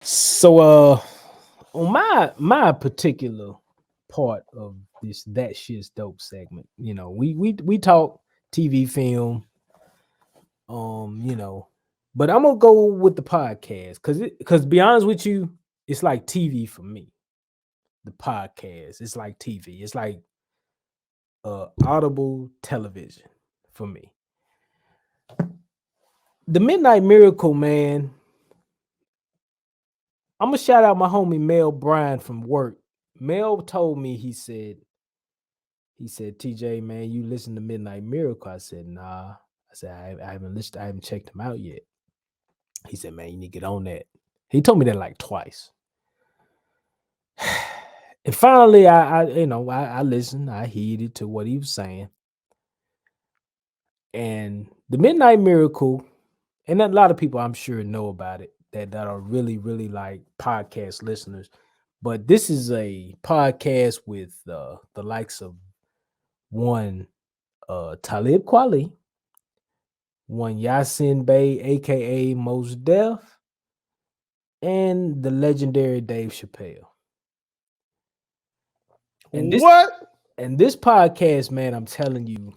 So on my particular part of this that shit's dope segment, we talk TV film, you know, but I'm gonna go with the podcast because be honest with you, it's like TV for me. The podcast, it's like TV. It's like audible television for me. The Midnight Miracle, man. I'm gonna shout out my homie Mel Bryan from work. Mel told me he said, TJ, man, you listen to Midnight Miracle. I said, nah. I said, I haven't listened, I haven't checked him out yet. He said, man, you need to get on that. He told me that like twice. And finally, I listened, I heeded to what he was saying. And the Midnight Miracle, and a lot of people I'm sure know about it that are really, really like podcast listeners. But this is a podcast with the likes of one Talib Kweli, one Yasin Bey, aka Mos Def, and the legendary Dave Chappelle. And this What? and this podcast, man, I'm telling you,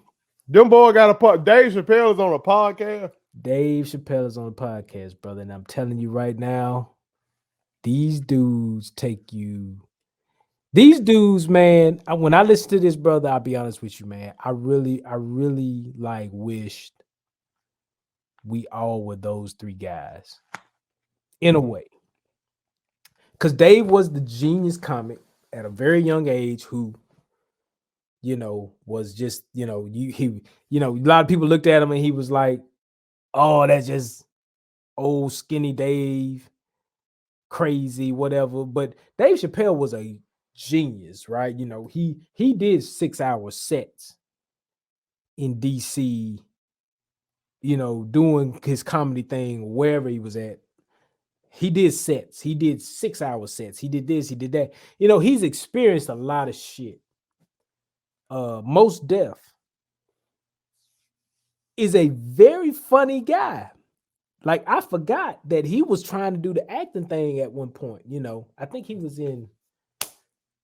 Them boy got a part. Dave Chappelle is on a podcast. Dave Chappelle is on the podcast, brother. And I'm telling you right now, these dudes take you. These dudes, man, when I listen to this, brother, I'll be honest with you, man. I really like wished we all were those three guys in a way. Because Dave was the genius comic at a very young age who, was just, a lot of people looked at him and he was like, oh, that's just old skinny Dave, crazy, whatever. But Dave Chappelle was a genius, right? He did 6-hour sets in DC, doing his comedy thing wherever he was at. He did sets. He did 6-hour sets. He did this. He did that. He's experienced a lot of shit. Most Def is a very funny guy. Like I forgot that he was trying to do the acting thing at one point. I think he was in.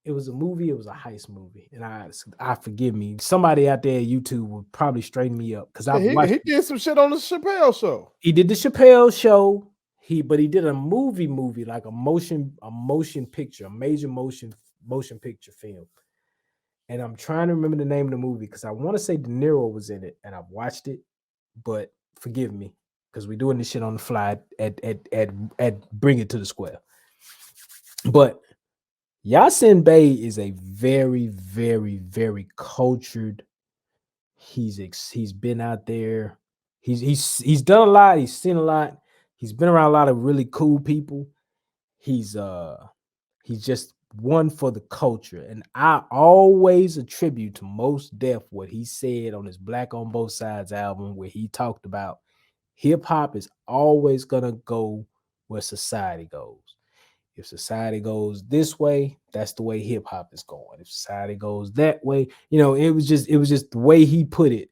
It was a movie. It was a heist movie, and I forgive me. Somebody out there at YouTube would probably straighten me up because Yeah, I've he watched. he did some shit on the Chappelle show. He did the Chappelle show. But he did a movie like a motion picture, a major motion picture film. And I'm trying to remember the name of the movie because I want to say De Niro was in it, and I've watched it, but forgive me because we're doing this shit on the fly at Bring It to the Square. But Yasin Bey is a very, very, very cultured. He's been out there. He's done a lot. He's seen a lot. He's been around a lot of really cool people. He's uh he's just one for the culture. And I always attribute to Most Def what he said on his Black on Both Sides album, where he talked about hip hop is always gonna go where society goes. If society goes this way, that's the way hip hop is going. If society goes that way, it was just the way he put it.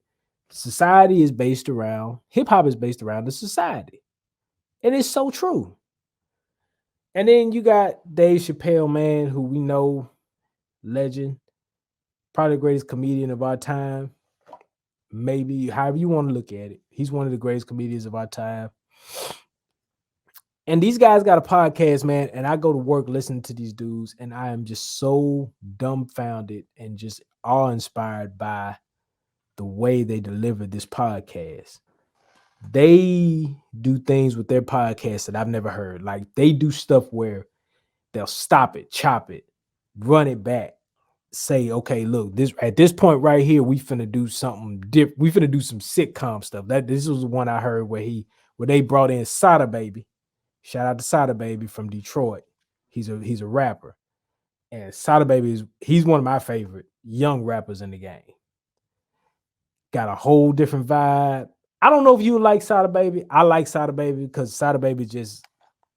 Society is based around hip hop is based around the society. And it's so true. And then you got Dave Chappelle, man, who we know, legend, probably the greatest comedian of our time. Maybe however you want to look at it. He's one of the greatest comedians of our time. And these guys got a podcast, man. And I go to work listening to these dudes, and I am just so dumbfounded and just awe inspired by the way they deliver this podcast. They do things with their podcast that I've never heard. Like they do stuff where they'll stop it, chop it, run it back, say, okay, look, this at this point right here, we finna do something different. We finna do some sitcom stuff. That this was the one I heard where they brought in Sada Baby. Shout out to Sada Baby from Detroit. He's a rapper. And Sada Baby he's one of my favorite young rappers in the game. Got a whole different vibe. I don't know if you like Sada Baby. I like Sada Baby because Sada Baby just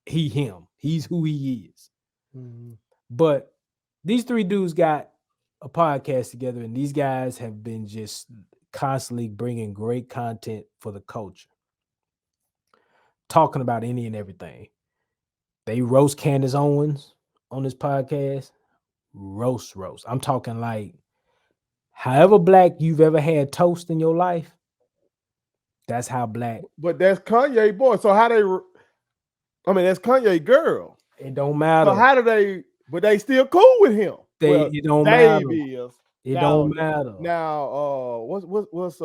him. He's who he is. Mm-hmm. But these three dudes got a podcast together, and these guys have been just constantly bringing great content for the culture, talking about any and everything. They roast Candace Owens on this podcast. Roast. I'm talking like however black you've ever had toast in your life, that's how black. But that's Kanye boy. So how they? I mean, that's Kanye girl. It don't So matter. how do they? But they still cool with him. Well, It don't matter. Dave is It now. don't matter. Now, what's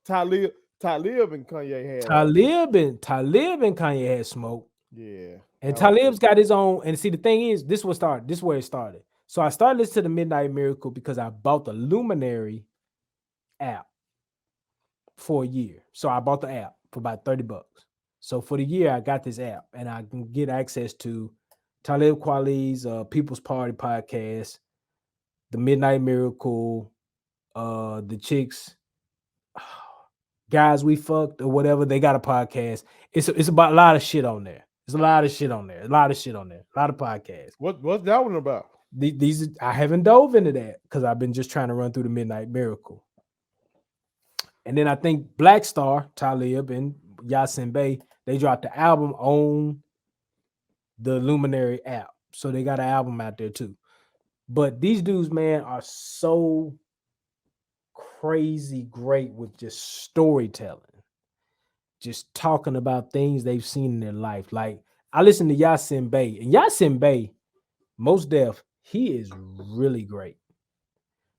Talib and Kanye had? Talib and Kanye had smoke. Yeah, And that was Talib's good. got his own. And see, the thing is, this is where it started. So I started listening to the Midnight Miracle because I bought the Luminary app for a year. So I bought the app for about $30. So for the year, I got this app and I can get access to Talib Kweli's People's Party podcast, the Midnight Miracle, the chicks, guys we fucked or whatever. They got a podcast. It's about a lot of shit on there. There's a lot of shit on there. A lot of podcasts. What's that one about? These I haven't dove into that because I've been just trying to run through the Midnight Miracle. And then I think Black Star, Talib, and Yasin Bey, they dropped the album on the Luminary app. So they got an album out there too. But these dudes, man, are so crazy great with just storytelling. Just talking about things they've seen in their life. Like I listen to Yasin Bey, and Yasin Bey, Most Def, he is really great.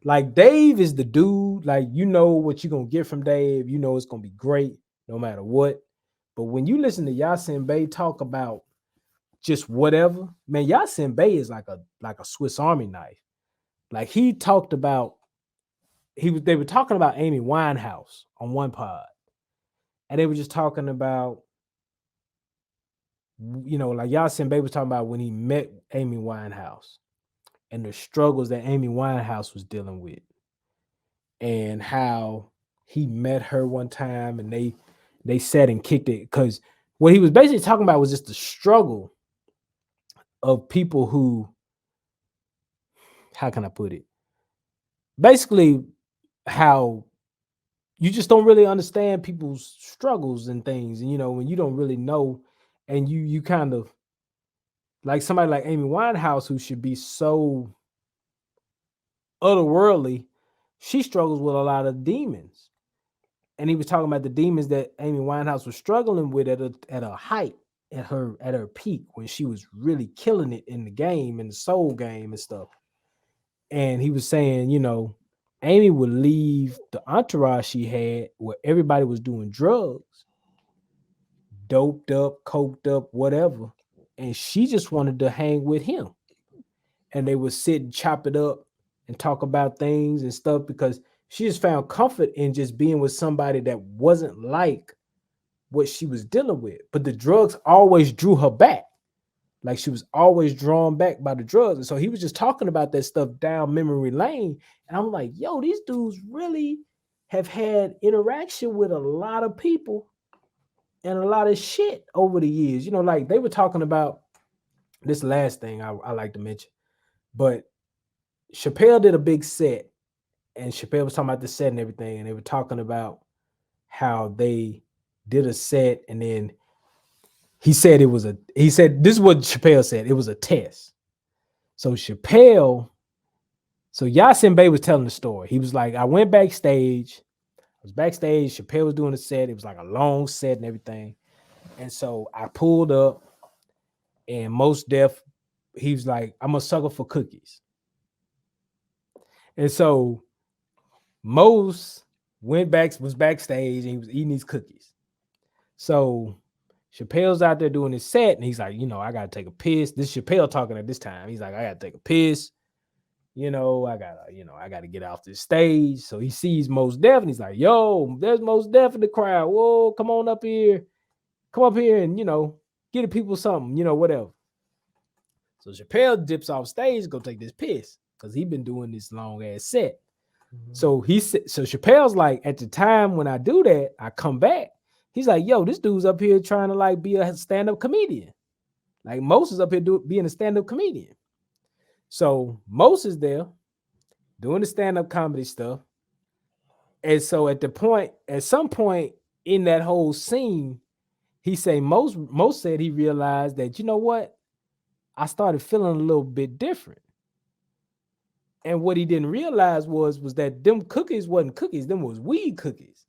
Like Dave is the dude, like you know what you're gonna get from Dave, you know it's gonna be great no matter what. But when you listen to Yasin Bey talk about just whatever, man, Yasin Bey is like a Swiss Army knife. Like he talked about they were talking about Amy Winehouse on one pod, and they were just talking about, like Yasin Bey was talking about when he met Amy Winehouse and the struggles that Amy Winehouse was dealing with, and how he met her one time and they sat and kicked it. Because what he was basically talking about was just the struggle of people who, how can I put it? Basically, how you just don't really understand people's struggles and things. And when you don't really know, and you kind of like somebody like Amy Winehouse, who should be so otherworldly, she struggles with a lot of demons. And he was talking about the demons that Amy Winehouse was struggling with at a height, at her peak, when she was really killing it in the game, in the soul game and stuff. And he was saying, Amy would leave the entourage she had where everybody was doing drugs, doped up, coked up, whatever. And she just wanted to hang with him. And they would sit and chop it up and talk about things and stuff, because she just found comfort in just being with somebody that wasn't like what she was dealing with. But the drugs always drew her back. Like she was always drawn back by the drugs. And so he was just talking about that stuff down memory lane. And I'm like, yo, these dudes really have had interaction with a lot of people and a lot of shit over the years. Like they were talking about this last thing I like to mention. But Chappelle did a big set, and Chappelle was talking about the set and everything. And they were talking about how they did a set, and then he said this is what Chappelle said. It was a test. So Yasin Bey was telling the story. He was like, I went backstage. I was backstage. Chappelle was doing a set. It was like a long set and everything. And so I pulled up, and Most Def, he was like, I'm a sucker for cookies. And so Mose was backstage, and he was eating these cookies. So Chappelle's out there doing his set, and he's like, I gotta take a piss. This Chappelle talking at this time. He's like, I gotta take a piss. I gotta get off this stage. So he sees Mos Def, and he's like, yo, there's Mos Def in the crowd. Whoa, come on up here. Come up here and get the people something, whatever. So Chappelle dips off stage, go take this piss, because he's been doing this long ass set. Mm-hmm. So Chappelle's like, at the time when I do that, I come back. He's like, yo, this dude's up here trying to like be a stand-up comedian. Like Mos is up here being a stand-up comedian. So Mos is there doing the stand-up comedy stuff. And so at some point in that whole scene, he say Mos said he realized that, you know what? I started feeling a little bit different. And what he didn't realize was that them cookies wasn't cookies, them was weed cookies.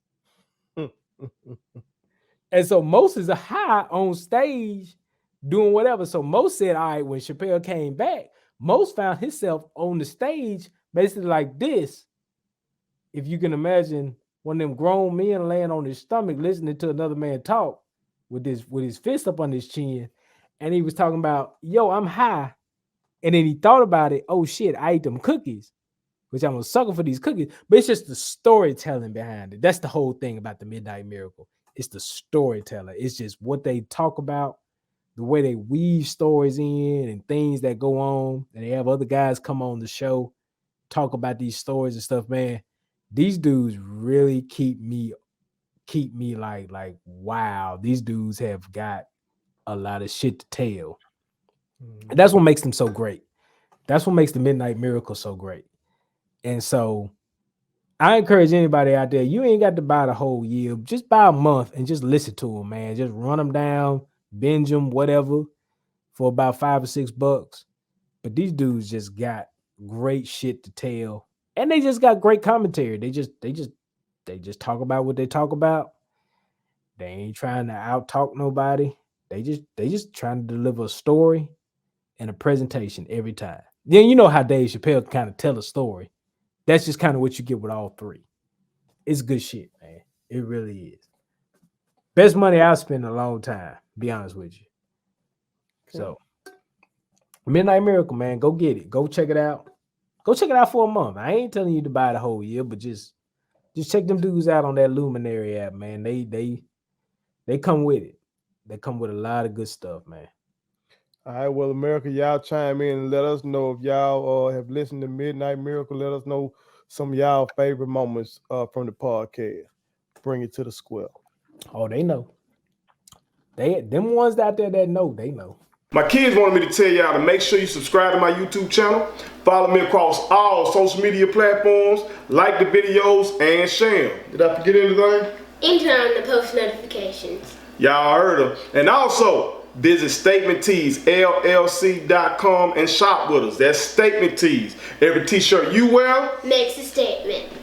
And so Most is a high on stage doing whatever. So Most said, all right, when Chappelle came back, Most found himself on the stage basically like this. If you can imagine one of them grown men laying on his stomach listening to another man talk with his fist up on his chin. And he was talking about, yo, I'm high. And then he thought about it. Oh shit, I ate them cookies, which I'm a sucker for these cookies. But it's just the storytelling behind it. That's the whole thing about the Midnight Miracle. It's the storyteller. It's just what they talk about, the way they weave stories in and things that go on. And they have other guys come on the show, talk about these stories and stuff, man. These dudes really keep me like wow, these dudes have got a lot of shit to tell. And that's what makes them so great. That's what makes the Midnight Miracle so great. And so I encourage anybody out there, you ain't got to buy the whole year. Just buy a month and just listen to them, man. Just run them down, binge them, whatever, for about $5 or $6. But these dudes just got great shit to tell. And they just got great commentary. They just talk about what they talk about. They ain't trying to out talk nobody. They just trying to deliver a story and a presentation every time. Then you know how Dave Chappelle kind of tell a story. That's just kind of what you get with all three. It's good shit, man. It really is. Best money I've spent in a long time, be honest with you. Okay. So Midnight Miracle, man, go get it. Go check it out. Go check it out for a month. I ain't telling you to buy the whole year, but just check them dudes out on that Luminary app, man. They come with it. They come with a lot of good stuff, man. All right, well, America, y'all chime in and let us know if y'all have listened to Midnight Miracle. Let us know some of y'all favorite moments from the podcast. Bring it to the square. Oh, they know. Them ones out there that know, they know. My kids wanted me to tell y'all to make sure you subscribe to my YouTube channel, follow me across all social media platforms, like the videos, and share them. Did I forget anything? And turn on the post notifications. Y'all heard them. And also, visit Statement Tees, LLC.com, and shop with us. That's Statement Tees. Every t-shirt you wear makes a statement.